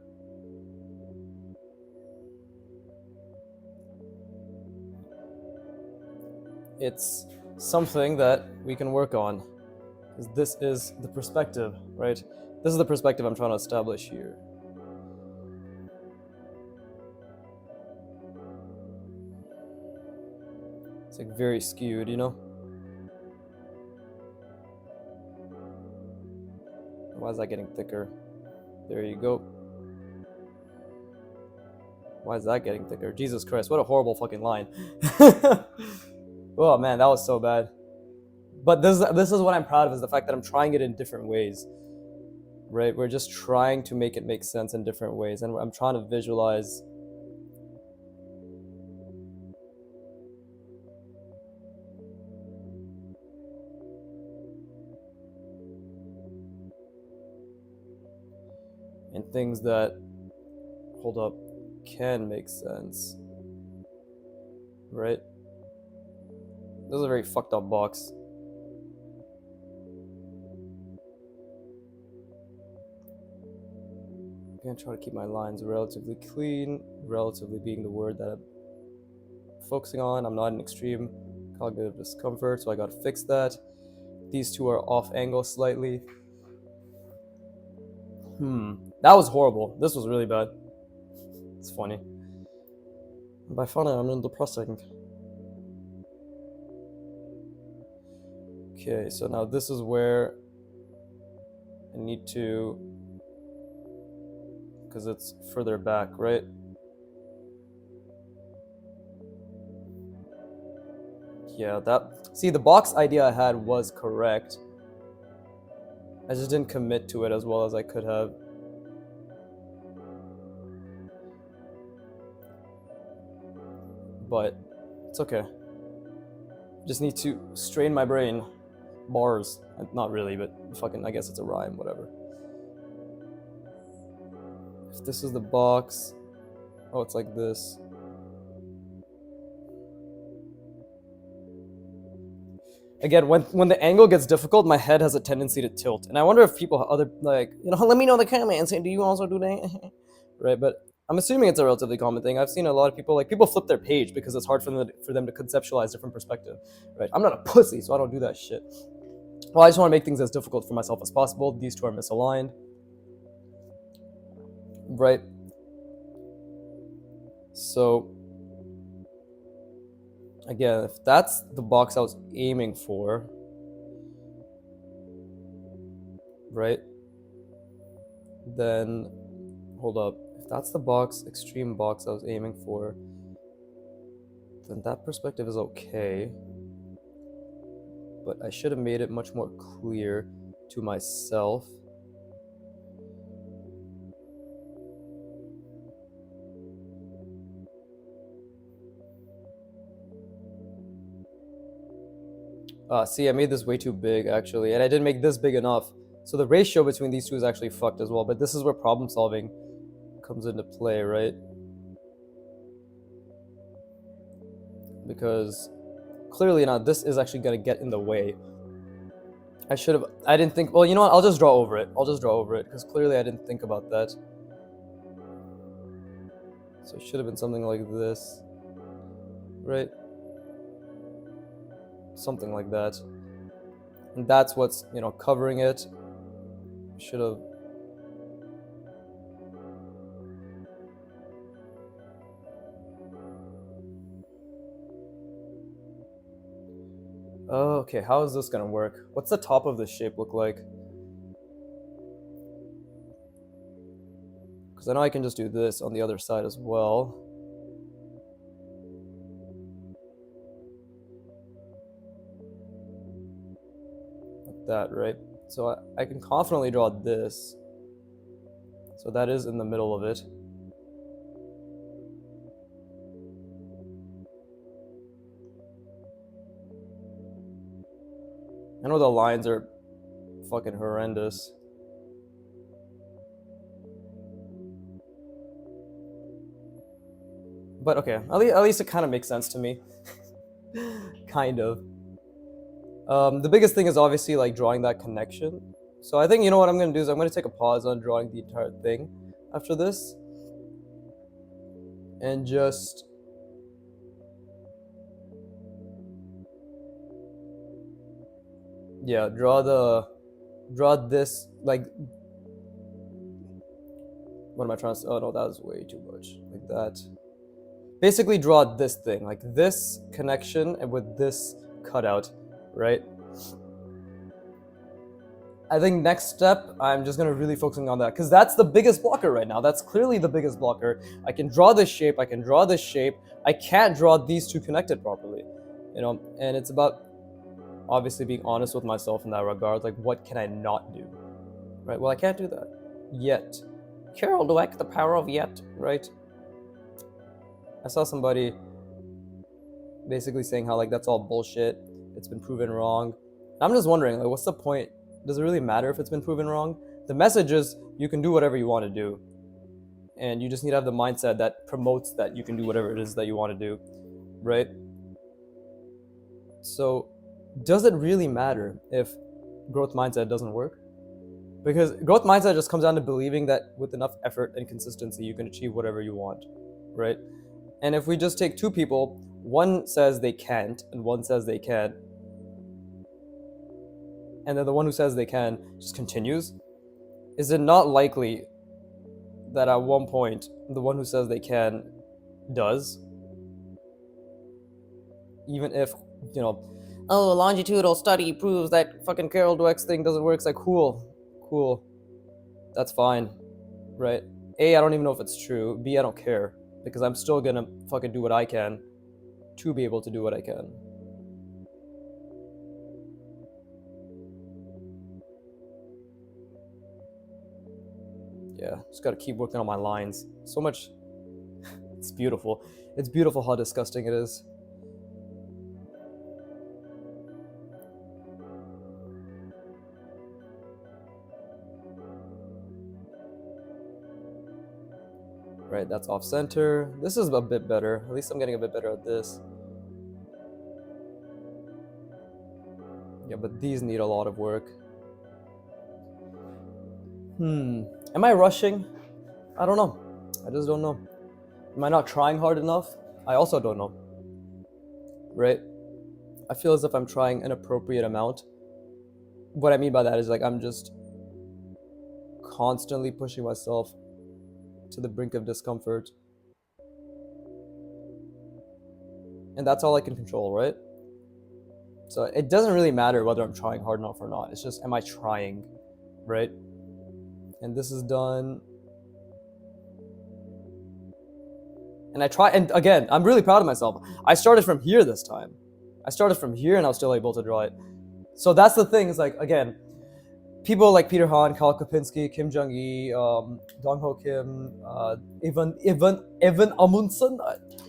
it's something that we can work on. Because this is the perspective, right? This is the perspective I'm trying to establish here. It's like very skewed, you know? Why is that getting thicker? There you go. Why is that getting thicker? Jesus Christ, what a horrible fucking line. Oh man, that was so bad. But this is what I'm proud of, is the fact that I'm trying it in different ways. Right? We're just trying to make it make sense in different ways. And I'm trying to visualize in things that, hold up, can make sense. Right? This is a very fucked up box. I'm gonna try to keep my lines relatively clean, relatively being the word that I'm focusing on. I'm not in extreme cognitive discomfort, so I gotta fix that. These two are off angle slightly. That was horrible. This was really bad. It's funny. By funny, I mean depressing. Okay, so now this is where I need to, because it's further back, right? Yeah, see, the box idea I had was correct. I just didn't commit to it as well as I could have. But it's okay. Just need to strain my brain. Bars. Not really, but fucking, I guess it's a rhyme, whatever. If this is the box, oh, it's like this. Again, when the angle gets difficult, my head has a tendency to tilt. And I wonder if people, other, like, you know, let me know in the comments, do you also do that? Right, but I'm assuming it's a relatively common thing. I've seen a lot of people, like, people flip their page because it's hard for them to conceptualize different perspective, right? I'm not a pussy, so I don't do that shit. Well, I just want to make things as difficult for myself as possible. These two are misaligned, right? So, again, if that's the box I was aiming for, right? Then, hold up. If that's the box, extreme box I was aiming for, then that perspective is okay. But I should have made it much more clear to myself. See, I made this way too big, actually, and I didn't make this big enough. So the ratio between these two is actually fucked as well, but this is where problem solving comes into play, right? Because clearly now this is actually going to get in the way. I didn't think, well, you know what, I'll just draw over it, because clearly I didn't think about that. So it should have been something like this, right? Something like that. And that's what's, you know, covering it. Should have. Oh, okay, how is this gonna work? What's the top of this shape look like? Because I know I can just do this on the other side as well. Like that, right? So I can confidently draw this. So that is in the middle of it. I know the lines are fucking horrendous. But okay, at least it kind of makes sense to me. Kind of. The biggest thing is obviously like drawing that connection. So I think, you know what I'm going to do is I'm going to take a pause on drawing the entire thing after this. And just Yeah, draw this, like, what am I trying to say? Oh no, that was way too much. Like that. Basically draw this thing, like this connection and with this cutout, right? I think next step, I'm just gonna really focusing on that because that's the biggest blocker right now. That's clearly the biggest blocker. I can draw this shape, I can draw this shape. I can't draw these two connected properly, and it's about obviously being honest with myself in that regard. Like, what can I not do? Right? Well, I can't do that yet. Carol Dweck, the power of yet, right? I saw somebody basically saying how like that's all bullshit. It's been proven wrong. I'm just wondering, like, what's the point? Does it really matter if it's been proven wrong? The message is you can do whatever you want to do, and you just need to have the mindset that promotes that you can do whatever it is that you want to do, right? So, does it really matter if growth mindset doesn't work? Because growth mindset just comes down to believing that with enough effort and consistency, you can achieve whatever you want, right? And if we just take two people, one says they can't and one says they can, and then the one who says they can just continues, is it not likely that at one point the one who says they can does? Even if, oh, a longitudinal study proves that fucking Carol Dweck's thing doesn't work. It's like, cool, that's fine, right? A, I don't even know if it's true. B, I don't care because I'm still gonna fucking do what I can to be able to do what I can. Yeah, just gotta keep working on my lines. So much. It's beautiful. It's beautiful how disgusting it is. Right, that's off center. This is a bit better. At least I'm getting a bit better at this. Yeah, but these need a lot of work. Am I rushing? I don't know. I just don't know. Am I not trying hard enough? I also don't know. Right? I feel as if I'm trying an appropriate amount. What I mean by that is like I'm just constantly pushing myself to the brink of discomfort. And that's all I can control, right? So it doesn't really matter whether I'm trying hard enough or not. It's just, am I trying, right? And this is done. And I try, and again, I'm really proud of myself. I started from here this time. I started from here and I was still able to draw it. So that's the thing, is like, again, people like Peter Han, Kyle Kopinski, Kim Jung-gi, Dong Ho Kim, Evan Amundsen.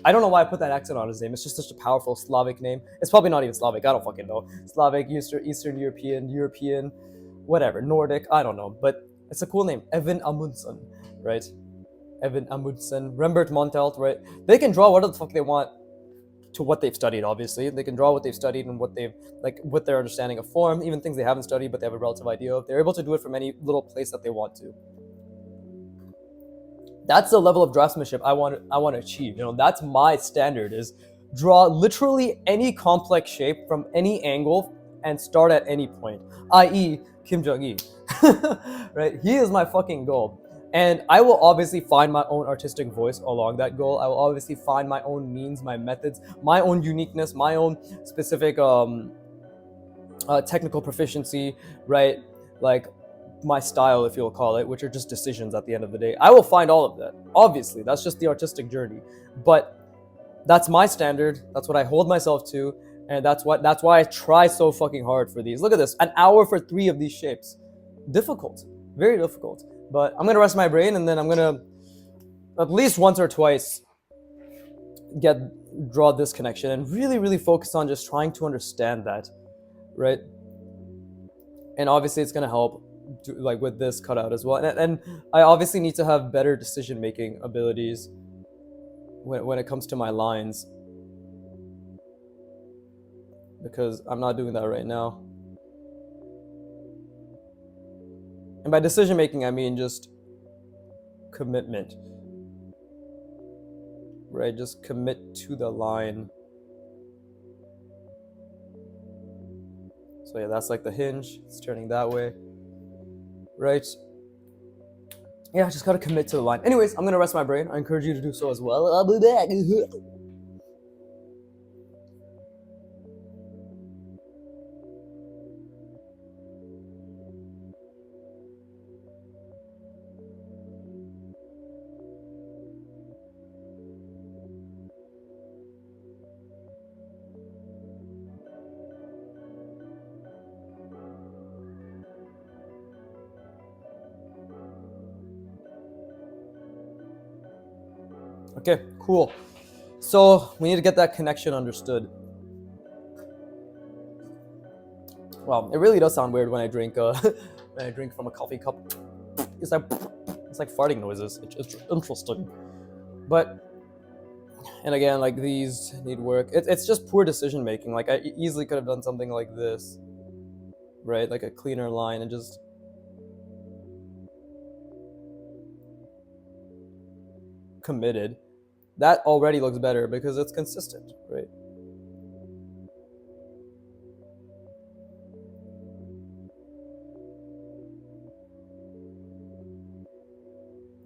I don't know why I put that accent on his name. It's just such a powerful Slavic name. It's probably not even Slavic. I don't fucking know. Slavic, Eastern European, whatever, Nordic. I don't know, but it's a cool name, Evan Amundsen, right? Evan Amundsen, Rembert Montelt, right? They can draw whatever the fuck they want to what they've studied, obviously. They can draw what they've studied and what they've, like, with their understanding of form, even things they haven't studied, but they have a relative idea of. They're able to do it from any little place that they want to. That's the level of draftsmanship I want to achieve. That's my standard, is draw literally any complex shape from any angle and start at any point, i.e. Kim Jong-il. Right? He is my fucking goal. And I will obviously find my own artistic voice along that goal. I will obviously find my own means, my methods, my own uniqueness, my own specific technical proficiency, right? Like my style, if you'll call it, which are just decisions at the end of the day. I will find all of that. Obviously, that's just the artistic journey. But that's my standard. That's what I hold myself to. And that's why I try so fucking hard for these. Look at this, an hour for 3 of these shapes. Difficult, very difficult. But I'm gonna rest my brain, and then I'm gonna at least once or twice draw this connection and really, really focus on just trying to understand that, right? And obviously it's gonna help like with this cutout as well. And I obviously need to have better decision making abilities when it comes to my lines, because I'm not doing that right now. And by decision making, I mean just commitment, right? Just commit to the line. So So yeah, that's like the hinge. It's turning that way, right? Yeah, just gotta commit to the line. Anyways, I'm gonna rest my brain. I encourage you to do so as well. I'll be back. Okay, cool. So we need to get that connection understood. Wow, it really does sound weird when I drink when I drink from a coffee cup. It's like farting noises. It's interesting. But and again, like these need work. It's just poor decision making. Like I easily could have done something like this, right? Like a cleaner line and just committed. That already looks better because it's consistent, right?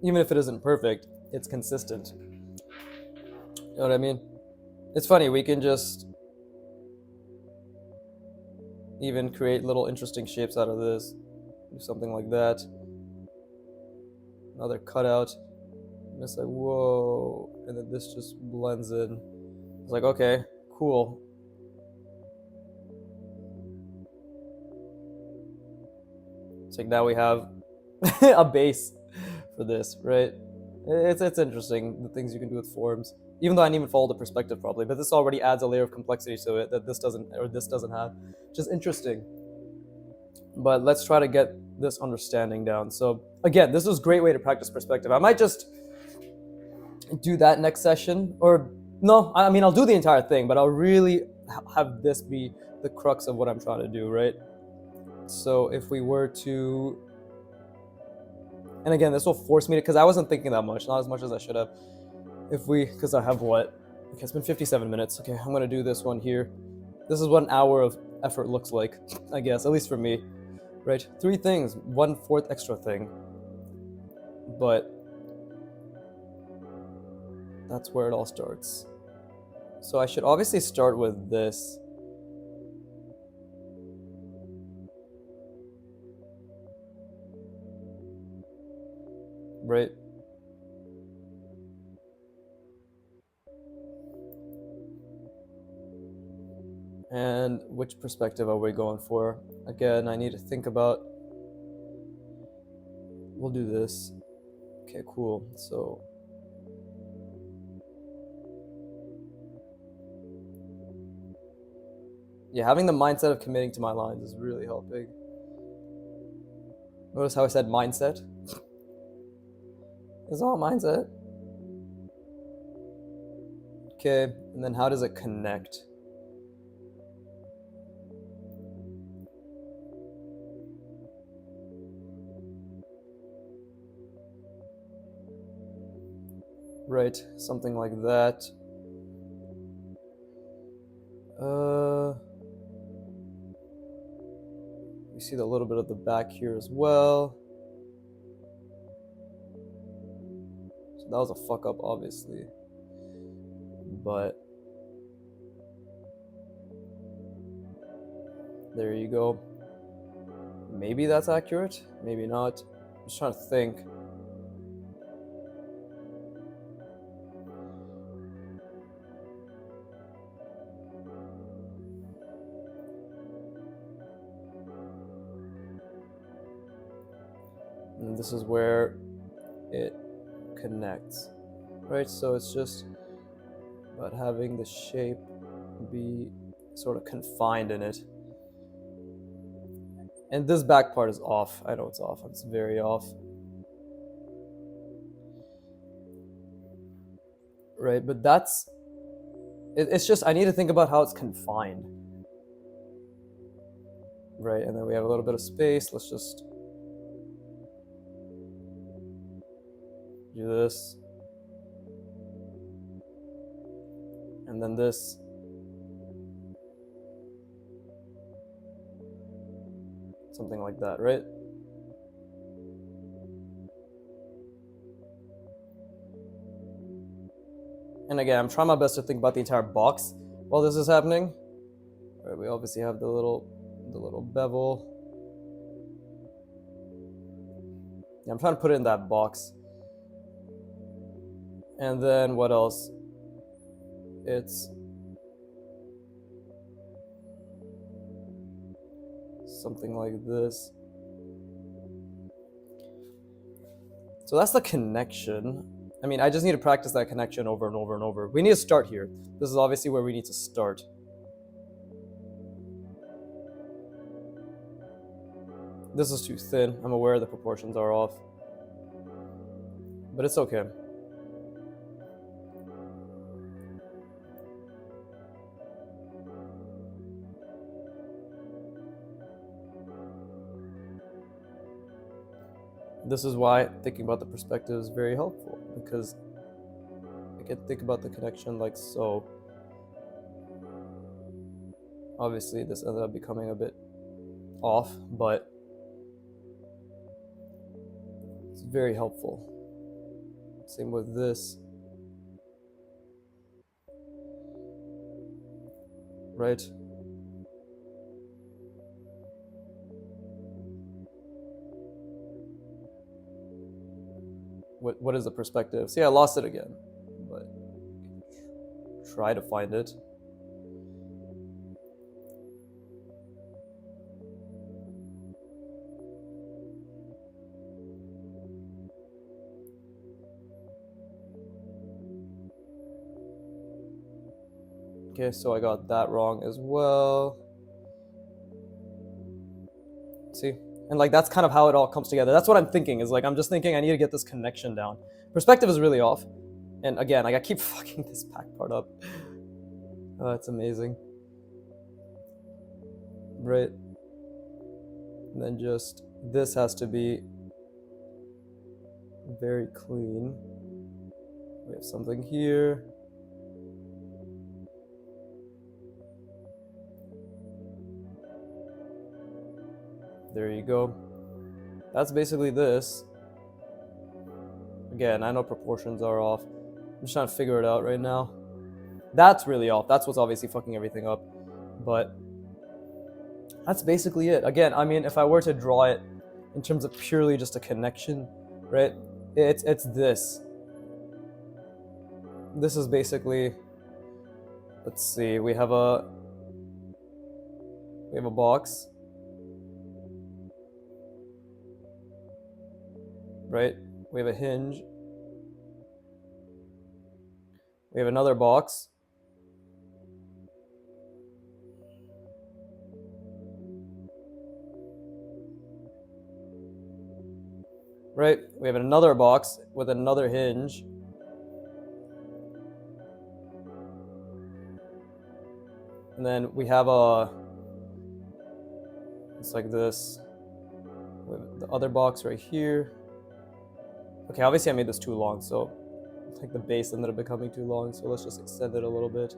Even if it isn't perfect, it's consistent. You know what I mean? It's funny, we can just even create little interesting shapes out of this. Do something like that. Another cutout. And it's like, whoa. And then this just blends in. It's like, okay, cool. It's like now we have a base for this, right? It's interesting, the things you can do with forms. Even though I didn't even follow the perspective properly, but this already adds a layer of complexity to it that this doesn't have. Just interesting. But let's try to get this understanding down. So again, this was a great way to practice perspective. I might just do that next session, or no, I mean I'll do the entire thing, but I'll really have this be the crux of what I'm trying to do, right? So if we were to, and again, this will force me to, because I wasn't thinking that much, not as much as I should have. If we, because I have what? Okay, it's been 57 minutes. Okay, I'm gonna do this one here. This is what an hour of effort looks like, I guess, at least for me, right? 3 things, 1/4 extra thing. But that's where it all starts. So I should obviously start with this. Right? And which perspective are we going for? Again, I need to think about. We'll do this. Okay, cool. So yeah, having the mindset of committing to my lines is really helping. Notice how I said mindset? It's all mindset. Okay, and then how does it connect? Right, something like that. You see the little bit of the back here as well. So that was a fuck up, obviously. But there you go. Maybe that's accurate, maybe not. I'm just trying to think. And this is where it connects, right? So it's just about having the shape be sort of confined in it. And this back part is off. I know it's off. It's very off. Right, but that's... It's just, I need to think about how it's confined. Right, and then we have a little bit of space. Let's just do this. And then this. something like that, right? And again, I'm trying my best to think about the entire box while this is happening. All right, we obviously have the little bevel. Yeah, I'm trying to put it in that box. And then what else? It's something like this. So that's the connection. I mean, I just need to practice that connection over and over and over. We need to start here. This is obviously where we need to start. This is too thin. I'm aware the proportions are off. But it's okay. This is why thinking about the perspective is very helpful, because I can think about the connection like so. Obviously, this ended up becoming a bit off, but it's very helpful. Same with this. Right? What is the perspective? See, I lost it again, but try to find it. Okay, so I got that wrong as well. See? And like that's kind of how it all comes together. That's what I'm thinking, is like I'm just thinking I need to get this connection down. Perspective is really off. And again, like I keep fucking this back part up. Oh, it's amazing. Right? And then just this has to be very clean. We have something here. There you go. That's basically this. Again, I know proportions are off. I'm just trying to figure it out right now. That's really off. That's what's obviously fucking everything up. But that's basically it. Again, I mean, if I were to draw it in terms of purely just a connection, right? It's this. This is basically, let's see, we have a box. Right? We have a hinge. We have another box. Right? We have another box with another hinge. And then we have it's like this. We have the other box right here. Okay, obviously I made this too long, so like the base ended up becoming too long, so let's just extend it a little bit.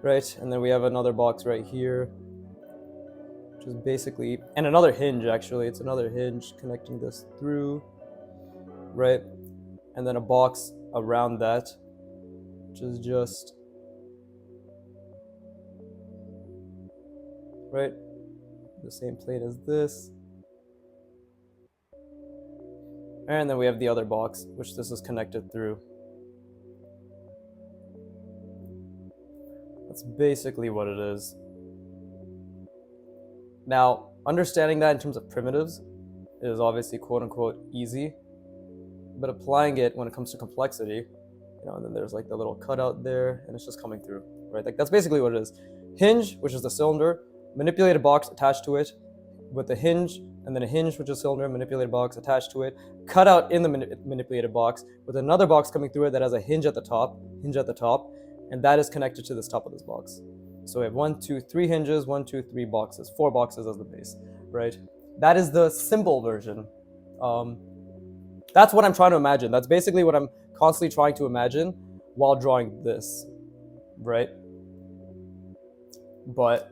Right, and then we have another box right here, which is basically, and another hinge actually, it's another hinge connecting this through, right? And then a box around that, which is just, right, the same plane as this. And then we have the other box, which this is connected through. That's basically what it is. Now, understanding that in terms of primitives is obviously quote unquote easy, but applying it when it comes to complexity, and then there's like the little cutout there, and it's just coming through, right? Like that's basically what it is. Hinge, which is the cylinder, manipulated box attached to it with the hinge, and then a hinge, which is cylinder, manipulated box attached to it, cut out in the manipulated box with another box coming through it that has a hinge at the top, and that is connected to this top of this box. So we have 1, 2, 3 hinges, 1, 2, 3 boxes, 4 boxes as the base, right? That is the simple version. That's what I'm trying to imagine. That's basically what I'm constantly trying to imagine while drawing this, right? But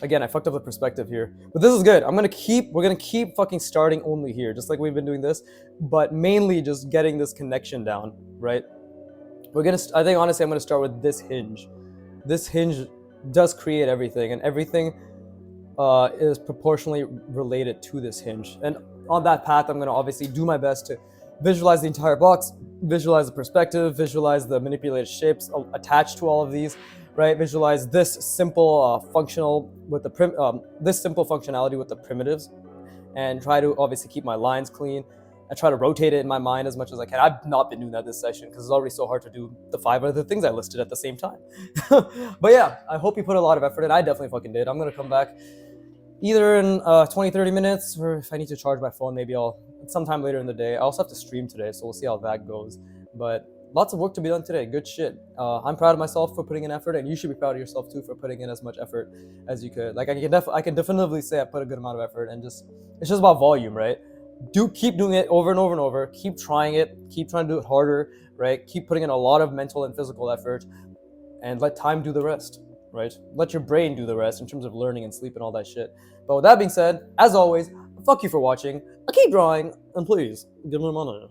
Again, I fucked up the perspective here, but this is good. We're gonna keep fucking starting only here, just like we've been doing this, but mainly just getting this connection down, right? I think honestly, I'm gonna start with this hinge. This hinge does create everything, and everything is proportionally related to this hinge. And on that path, I'm gonna obviously do my best to visualize the entire box, visualize the perspective, visualize the manipulated shapes attached to all of these, right? Visualize this simple this simple functionality with the primitives, and try to obviously keep my lines clean. I try to rotate it in my mind as much as I can. I've not been doing that this session because it's already so hard to do the 5 other things I listed at the same time. But yeah, I hope you put a lot of effort in. I definitely fucking did. I'm gonna come back either in 20-30 minutes, or if I need to charge my phone, maybe I'll sometime later in the day. I also have to stream today, so we'll see how that goes. But lots of work to be done today. Good shit. I'm proud of myself for putting in effort, and you should be proud of yourself too for putting in as much effort as you could. Like I can definitively say I put a good amount of effort, and it's just about volume, right? Keep doing it over and over and over. Keep trying it. Keep trying to do it harder, right? Keep putting in a lot of mental and physical effort, and let time do the rest, right? Let your brain do the rest in terms of learning and sleep and all that shit. But with that being said, as always, fuck you for watching. I keep drawing, and please give me money.